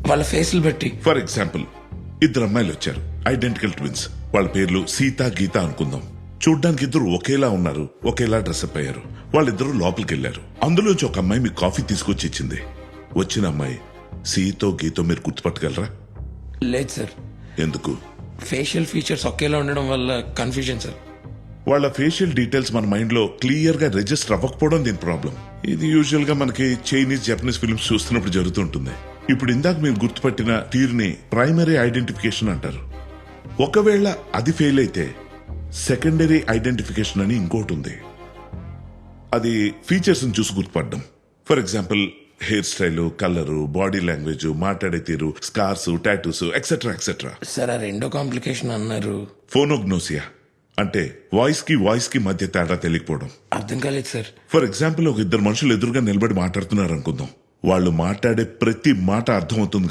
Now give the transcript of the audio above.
వాళ్ళ ఫేస్లు బట్టి. For example, ఇద్దరు అమ్మాయిలు వచ్చారు, ఐడెంటికల్ ట్విన్స్. వాళ్ళ పేర్లు సీత, గీత అనుకుందాం. చూడ్డానికి ఇద్దరు ఒకేలా ఉన్నారు, ఒకేలా డ్రెస్అప్ అయ్యారు. వాళ్ళిద్దరూ లోపలికి వెళ్లారు. అందులోంచి ఒక అమ్మాయి మీకు కాఫీ తీసుకొచ్చి ఇచ్చింది. వచ్చిన అమ్మాయి సీతో గీతో మీరు గుర్తుపట్టగలరా? లేదు సార్. ఎందుకు? ఫేషియల్ ఫీచర్స్ ఒకేలా ఉండడం వల్ల కన్ఫ్యూజన్ సార్. వాళ్ళ ఫేషియల్ డీటెయిల్స్ మన మైండ్ లో క్లియర్ గా రిజిస్టర్ అవ్వకపోవడం దీని ప్రాబ్లం. ఇది యూజువల్ గా మనకి చైనీస్, జపనీస్ ఫిల్మ్స్ చూస్తున్నప్పుడు జరుగుతుంటుంది. ఇప్పుడు ఇందాక మీరు గుర్తుపట్టిన తీరుని ప్రైమరీ ఐడెంటిఫికేషన్ అంటారు. ఒకవేళ అది ఫెయిల్ అయితే సెకండరీ ఐడెంటిఫికేషన్ అని ఇంకోటి ఉంది. అది ఫీచర్స్ చూసి గుర్తుపడడం. For example, hair style, colour, body language, మాట్లాడే తీరు, scars, tattoos, etcetera etcetera. Sir ఆ రెండో కాంప్లికేషన్ అన్నారు. ఫోనోగ్నోసియా అంటే వాయిస్ కి మధ్య తేడా తెలియకపోవడం. అర్థం కాలేదు సార్. ఫర్ ఎగ్జాంపుల్, ఒక ఇద్దరు మనుషులు ఎదురుగా నిలబడి మాట్లాడుతున్నారు అనుకుందాం. వాళ్ళు మాట్లాడే ప్రతి మాట అర్థమవుతుంది